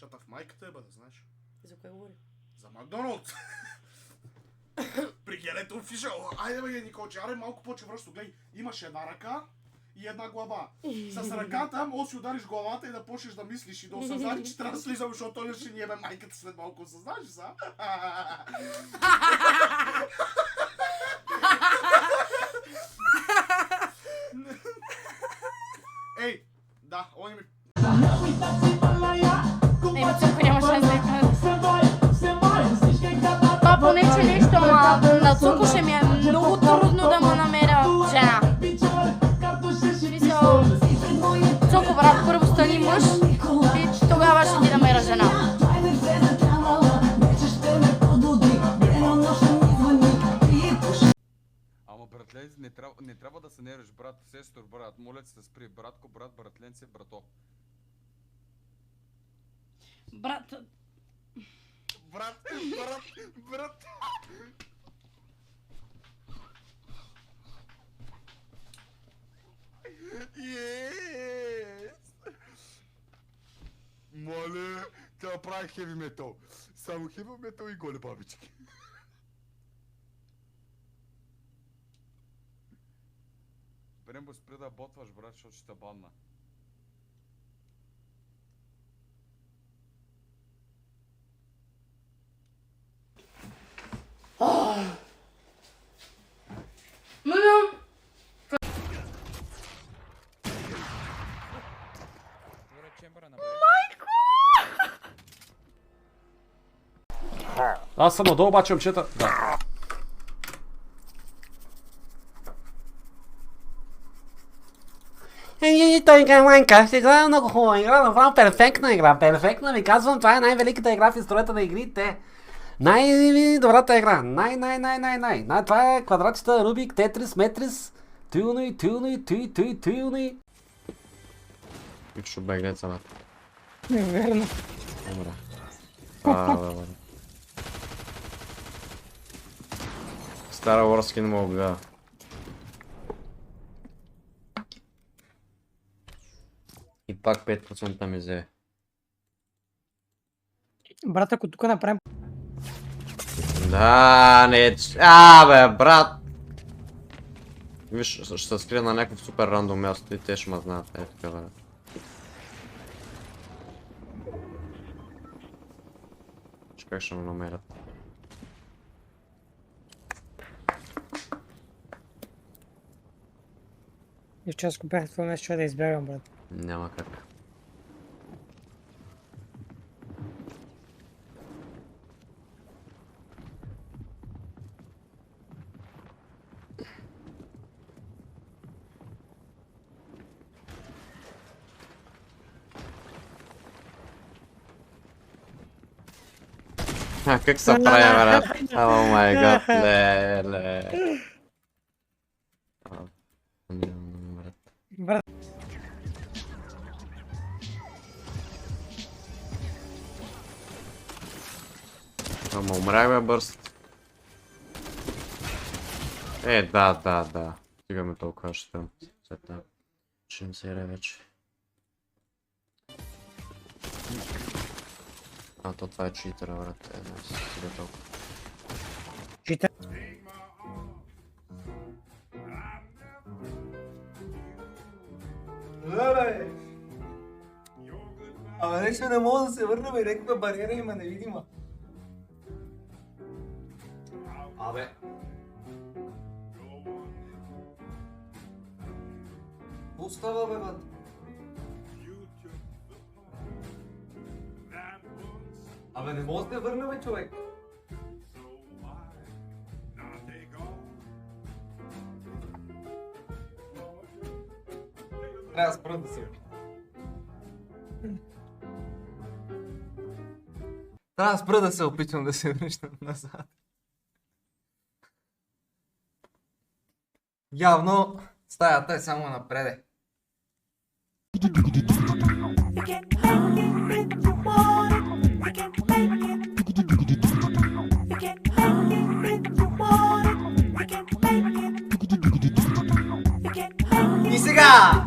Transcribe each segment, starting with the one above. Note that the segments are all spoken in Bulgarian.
Чата в майката е, да знаеш. За кое говори? За Макдоналдс. При Гелето офишъл. Айде бе, Николче, аре малко по-чевръсто. Глей, имаш една ръка и една глава. С ръката може да си удариш главата и да почнеш да мислиш и да осъзнаеш, че трябва да слизам, защото той ще ни ебе майката след малко. Осъзнаеш ли са? Ей, да, он ми... Еми, Църко няма шанс да е. Това поне че нещо, ама на Цуко ще ми е много трудно да му намеря жена. Мисъл, Цуко, брат, първо стани мъж и тогава ще ти намеря жена. Ама братле, не трябва да се нервиш, брат, сестор, брат, моля ти се спри, братко, брат, братленце, брато. Брат... Брат. Yes! Моля, тя прави хеви метал. Само хеви метал и голи бабички. Брембо, спри да ботваш, брат, защото ще те банна. Аз съм надолу, обаче момчета. Да. Той игра Майнкрафт, игра е много хубава игра, направо перфектна игра, перфектна ви казвам, това е най-великата игра в историята на игрите. Най-добрата игра, най. Това е квадратчета, Рубик, Тетрис, Метрис, Тюни. Ще бегне цената. Неверно. Добре. Стара Wars не мога да. И пак 5% ми взе. Брат, ако тук направим... Да, не... бе, брат! Виж, ще се скрия на някакво супер рандом място и те ще ме знаят. Е, така бе. Как ще ме намерят? И че аз купях това нещо, да избягам, брат. Няма как. Как се прави, брат? О май гад, ле. Брат. Ама умрях, бе, бърст. Да. Стигаме толкова ще след това. Ще им се вече. А, то това е читъра, брат. Стига толкова. Читър? Леле! Абе, нещо не мога да се върна, бе, някаква бариера има невидима. Абе. Какво става, бе, бат? Абе, не мога да се върна, бе, човек. Трябва да спра да се опитам. Трябва да спра да се опитвам да се връщам назад. Явно стаята е само напреде. И сега!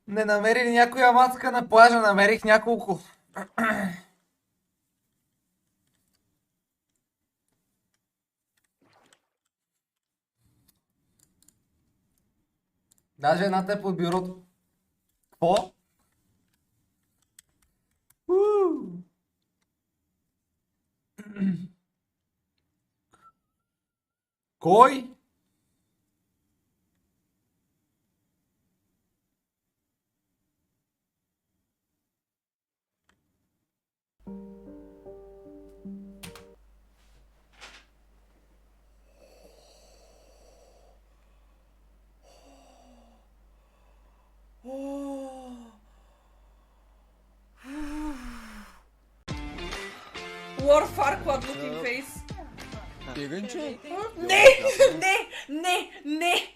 Не намери някоя мацка на плажа, намерих няколко. Даже едната е под бюрото. Какво? Кой? War Farquaad looking face. Тиганче? Не! Не! Не! Не!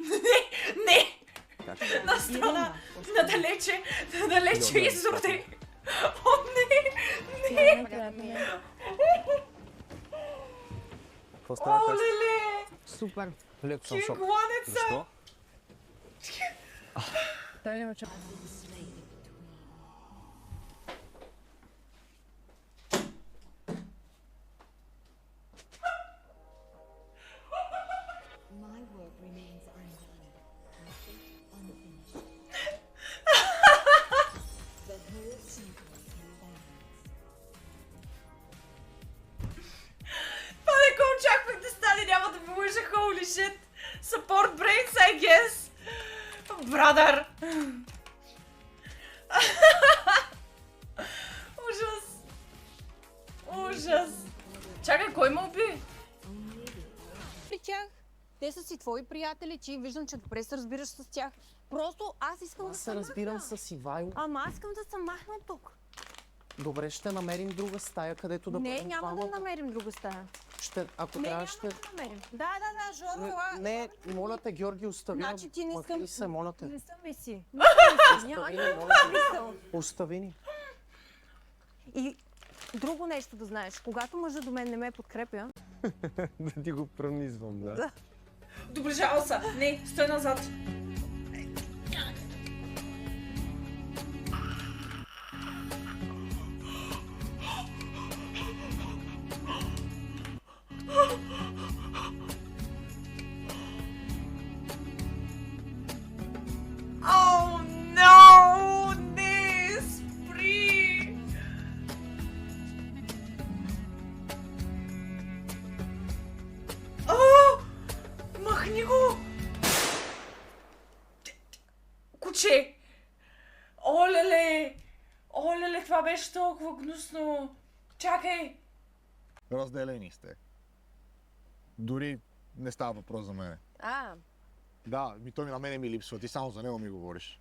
Не! На страна! Надалече изроди! О, не! Не! О, леле! Супер. Леко съм в шок. Кингланеца! Той няма чак. Това не го очаквах да стане, няма да ви лъжа, holy shit! Support brains, I guess! Брадър! Ужас! Ужас! Чакай, кой ме уби? При тях. Те са си твои приятели, че виждам, че добре се разбираш с тях. Просто аз искам да се разбирам с Ивайло. Ама аз искам да се махна тук. Добре, ще намерим друга стая, където да Не, правим няма да двамата. намерим друга стая. Ще, ако Не, трябва, няма ще... да намерим. Да, Жоро, ела. Не, моля те, Георги, остави. Значи ти не Махни съм... се, моля те. Не съм ли си? Не съм ли си? Няма Остави ни, никакъв моля те. смисъл. Остави ни. И друго нещо да знаеш. Когато мъжът до мен не ме подкрепя, Да ти го пронизвам, да. Доближава се! Не, стой назад! Oh no! Не, спри! Махни го! Куче! Олеле! Олеле, това беше толкова гнусно! Чакай! Разделени сте. Дори не става въпрос за мене. Да, той на мене ми липсва, ти само за него ми говориш.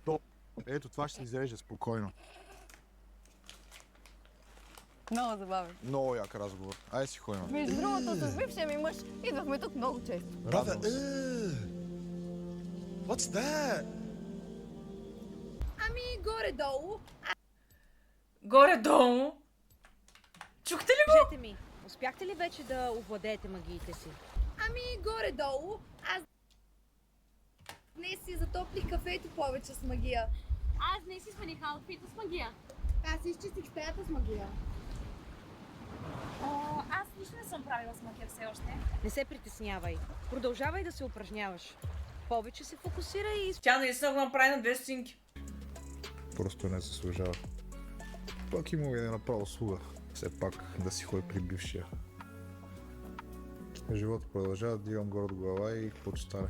То, ето това ще се изрежа спокойно. много забавен. Много як разговор. Айде си ходим. Между другото, с бившия ми мъж идвахме тук много често. Brother, what's that? Ами, горе-долу. Горе-долу! Чухте ли го? Кажете ми, успяхте ли вече да овладеете магиите си? Ами, горе-долу. Аз днес си затоплих кафето повече с магия. Аз днес си смених аутфита с магия. Аз изчистих стаята с магия. Аз нищо не съм правила с магия все още. Не се притеснявай. Продължавай да се упражняваш. Повече се фокусирай и... Тя наистина го направи на две стотинки. Просто не заслужава. Пак и му е направо услуга. Все пак да си ходи при бившия. Живота продължава, дигам горе от глава и какво ще стане.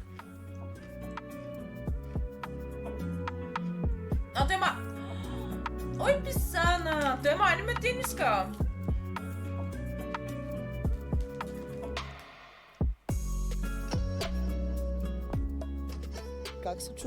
А той ма... Ой, писана! Той ма аниме тениска! Как се чувстваш?